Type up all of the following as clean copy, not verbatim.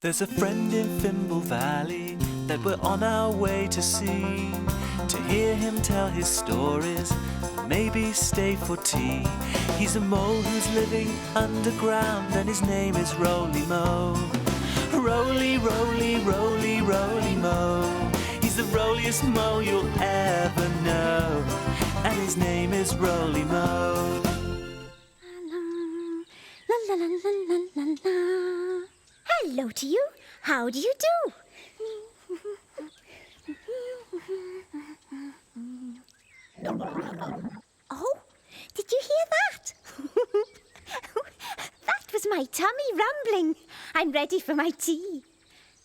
There's a friend in Fimble Valley that we're on our way to see, to hear him tell his stories, maybe stay for tea. He's a mole who's living underground and his name is Roly Mo. Roly, roly, roly, roly mo. He's the rolliest mo you'll ever know, and his name is Roly Mo. La la la la la la la. Hello to you. How do you do? Oh, did you hear that? That was my tummy rumbling. I'm ready for my tea.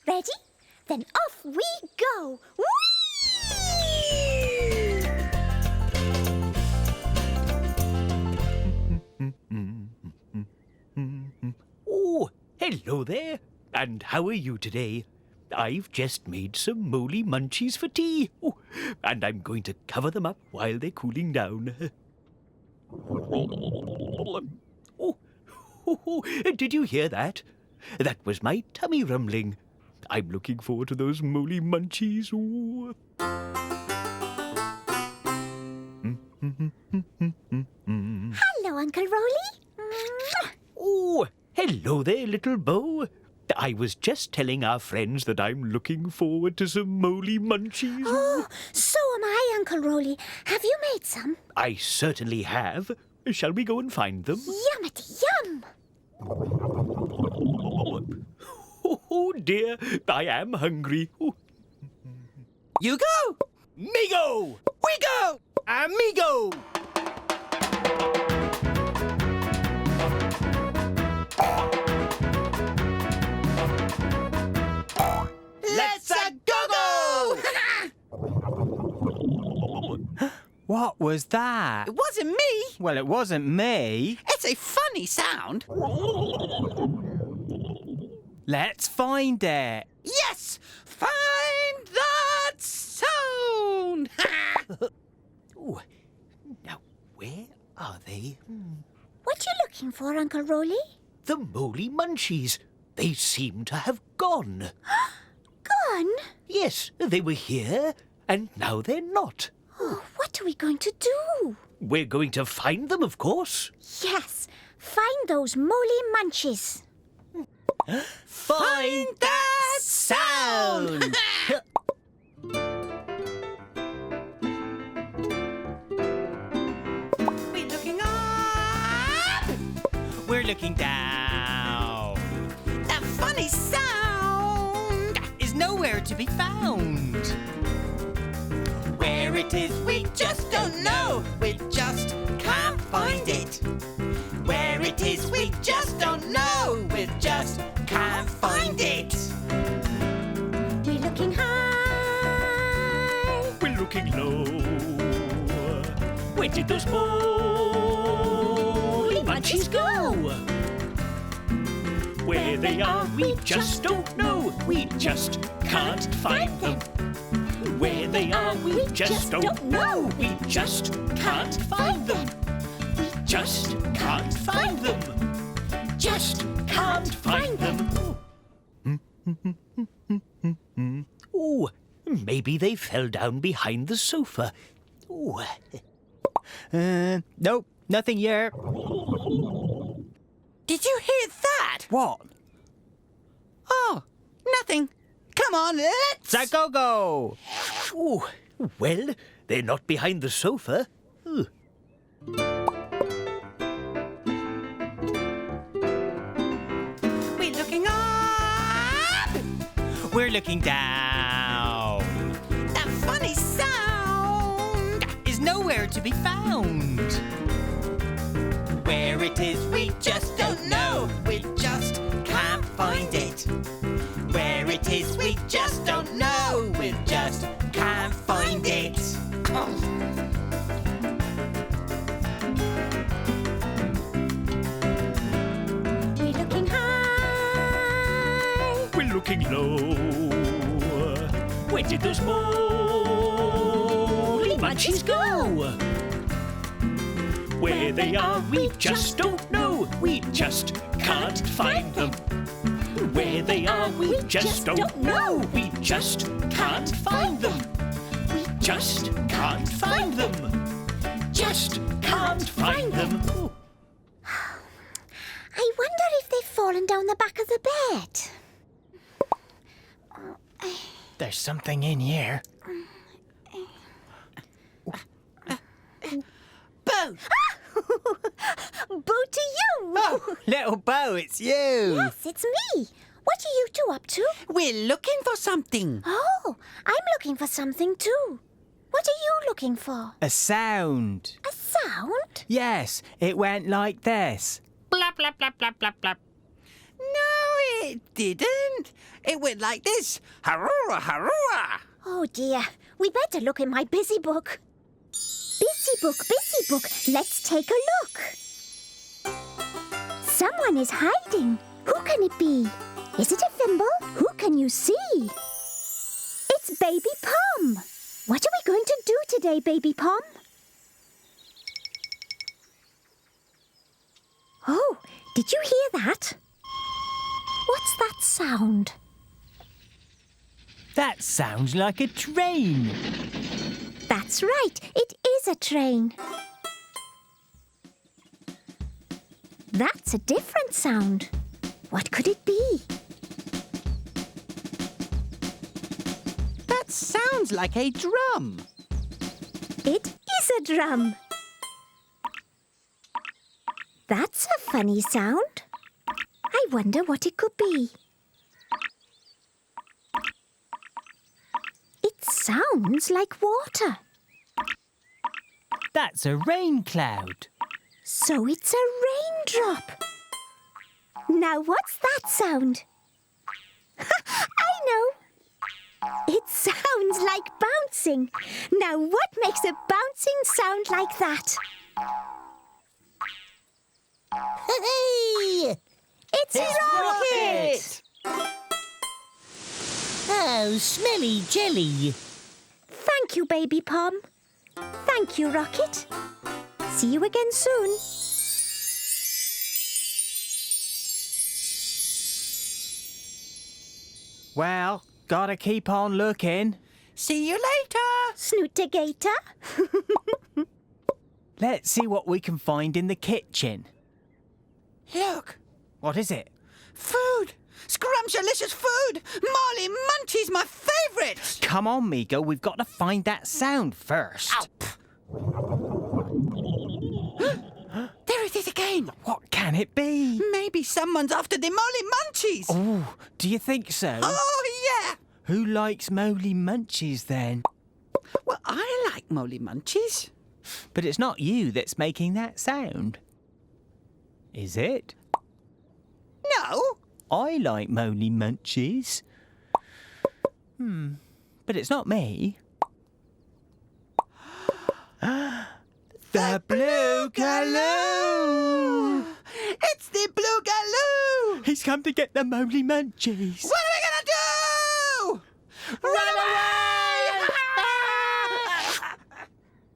Ready? Then off we go. Whee! Oh, hello there. And how are you today? I've just made some Moly Munchies for tea. Oh, and I'm going to cover them up while they're cooling down. Oh, did you hear that? That was my tummy rumbling. I'm looking forward to those Moly Munchies. Oh. Hello, Uncle Roly. Oh, hello there, little Bo. I was just telling our friends that I'm looking forward to some Moly Munchies. Oh, so am I, Uncle Roly. Have you made some? I certainly have. Shall we go and find them? Yummity yum! Oh dear, I am hungry. Oh. Yugo! Migo! Wigo! Amigo! Let's go-go! What was that? It wasn't me. Well, it wasn't me. It's a funny sound. Let's find it. Yes! Find that sound! Oh, now, where are they? What you looking for, Uncle Roly? The Moly Munchies. They seem to have gone. Gone? Yes, they were here, and now they're not. Oh, what are we going to do? We're going to find them, of course. Yes, find those Moly Munchies. Find that sound! We're looking up. We're looking down. That funny sound! Is nowhere to be found. Where it is, we just don't know. We just can't find it. Where it is, we just don't know. We just can't find it. We're looking high. We're looking low. Where did those Moly Munchies go? Where they are, we just don't know. We just can't find them. Where they are, we just don't know. We just can't find them. We just can't find them. Just can't find them. Oh, maybe they fell down behind the sofa. Oh. Nope, nothing here. Did you hear that? What? Oh, nothing. Come on, let's... Go-go! Oh, well, they're not behind the sofa. Ugh. We're looking up. We're looking down. That funny sound! Is nowhere to be found. Where it is, we just don't know. We just can't find it. Where it is, we just don't know. We just can't find it. We're looking high. We're looking low. Where did those Moly Munchies go? Where they are, we just don't know. We just can't find them. Where they are, we just don't know. We just can't find them. We just can't find them. Just can't find them. Ooh. I wonder if they've fallen down the back of the bed. There's something in here. Bo! Boo to you! Oh, little Bo, it's you. Yes, it's me. What are you two up to? We're looking for something. Oh, I'm looking for something too. What are you looking for? A sound. A sound? Yes, it went like this. Blap, blap, blap, blap, blap, blap. No, it didn't. It went like this. Harroa, harroa. Oh dear, we better look in my busy book. Busy book, let's take a look. Someone is hiding. Who can it be? Is it a Fimble? Who can you see? It's Baby Pom. What are we going to do today, Baby Pom? Oh, did you hear that? What's that sound? That sounds like a train. That's right, it is a train. That's a different sound. What could it be? That sounds like a drum. It is a drum. That's a funny sound. I wonder what it could be. It sounds like water. That's a rain cloud. So it's a raindrop. Now what's that sound? I know. It sounds like bouncing. Now what makes a bouncing sound like that? Hey! It's Rocket! Oh, smelly jelly. Thank you, Baby Pom. Thank you, Rocket. See you again soon. Well, gotta keep on looking. See you later. Snooter-gator. Let's see what we can find in the kitchen. Look, What is it? food. Scrumptious food. Moly Munchies, my favourite. Come on, Migo, we've got to find that sound first. There it is again. What can it be? Maybe someone's after the Moly Munchies. Oh, do you think so? Oh, yeah. Who likes Moly Munchies then? Well, I like Moly Munchies. But it's not you that's making that sound. Is it? No. I like Moly Munchies. But it's not me. The Blue Galoo! It's the Blue Galoo. He's come to get the Moly Munchies. What are we going to do? Run away!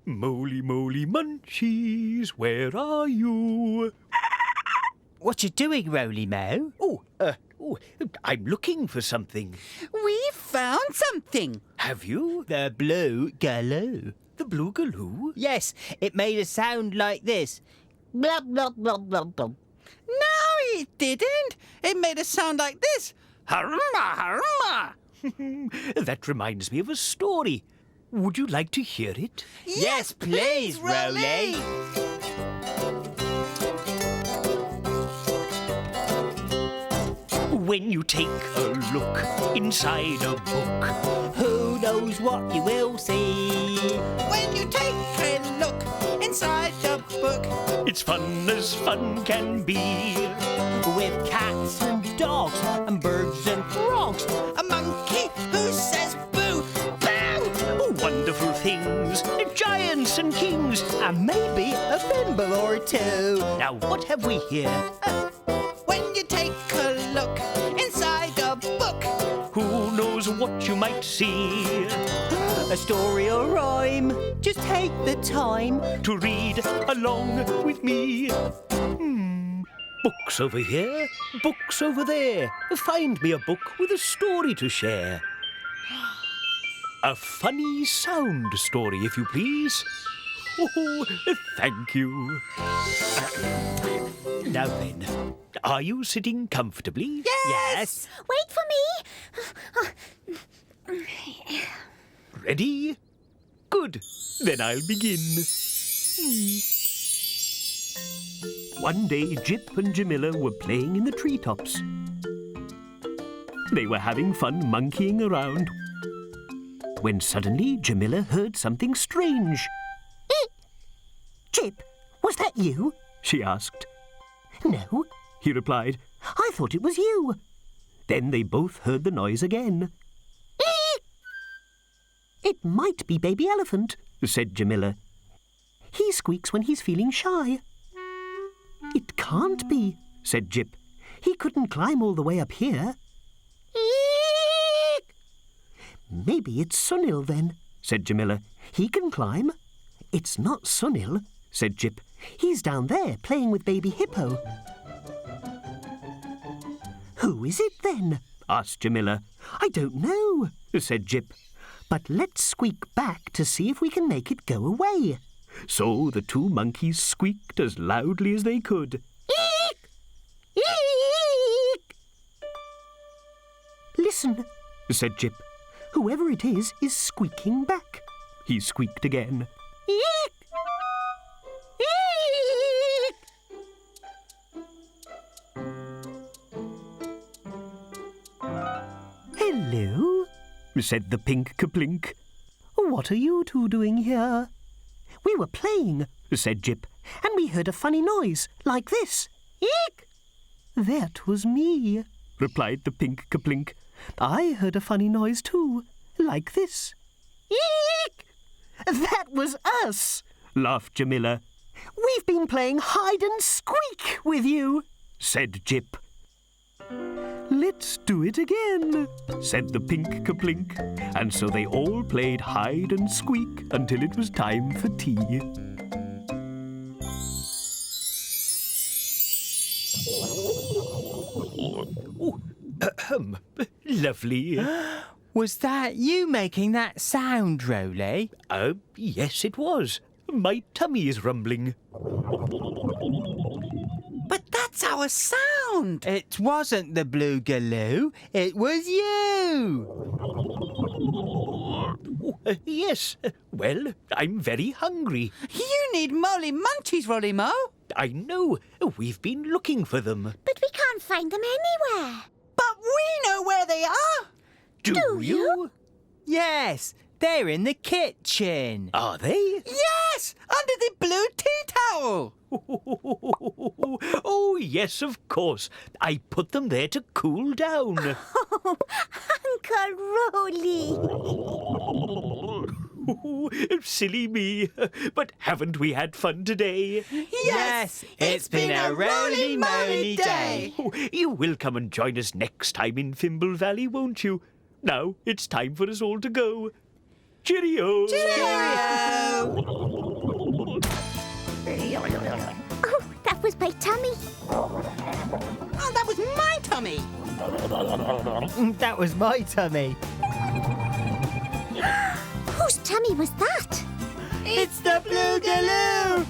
Moly, moly, munchies, where are you? What you doing, Roly Mo? I'm looking for something. We found something. Have you? The Blue Galoo. The blue galoo? Yes, it made a sound like this. Blah, blah, blah, blah, blah. No, it didn't. It made a sound like this. Harumma, harumma. That reminds me of a story. Would you like to hear it? Yes, please, Roly. When you take a look inside a book, Who knows what you will see? When you take a look inside the book, it's fun as fun can be. With cats and dogs and birds and frogs. a monkey who says boo, boo. Wonderful things, giants and kings. And maybe a Fimble or two. Now what have we here? When you take a look inside the book, Who knows what you might see? A story or rhyme. Just take the time. To read along with me. Books over here, books over there. Find me a book with a story to share. A funny sound story, if you please. Oh, thank you. Now then, are you sitting comfortably? Yes. Wait for me. Ready? Good. Then I'll begin. One day, Jip and Jamila were playing in the treetops. They were having fun monkeying around when suddenly Jamila heard something strange. Jip, was that you? She asked. No, He replied. I thought it was you. Then they both heard the noise again. It might be Baby Elephant, Said Jamila. he squeaks when he's feeling shy. It can't be, said Jip. He couldn't climb all the way up here. Maybe it's Sunil then, Said Jamila. he can climb. It's not Sunil, Said Jip. he's down there playing with Baby Hippo. Who is it then? Asked Jamila. I don't know, Said Jip. but let's squeak back to see if we can make it go away. So the two monkeys squeaked as loudly as they could. Listen, Said Jip. whoever it is squeaking back. He squeaked again. Hello, Said the pink kaplink. what are you two doing here? We were playing, Said Jip. and we heard a funny noise like this. Eek! That was me. Replied the pink kaplink. I heard a funny noise too, like this. Eek! That was us. Laughed Jamila. We've been playing hide and squeak with you. Said Jip. Let's do it again. Said the pink kaplink. And so they all played hide and squeak until it was time for tea. Oh, lovely. Was that you making that sound, Roly? Yes, it was. My tummy is rumbling. But that's our sound. It wasn't the blue galoo. It was you. Yes. Well, I'm very hungry. You need Moly Munchies, Roly Mo. I know. We've been looking for them. But we can't find them anywhere. But we know where they are. Do you? Yes, they're in the kitchen. Are they? Yes, under the blue tea towel. Oh, yes, of course. I put them there to cool down. Uncle Roly. Silly me. But haven't we had fun today? Yes, it's been a roly-moly day. Oh, you will come and join us next time in Fimble Valley, won't you? Now it's time for us all to go. Cheerio! Oh, that was my tummy. Oh, that was my tummy. That was my tummy. Whose tummy was that? It's the blue galoo.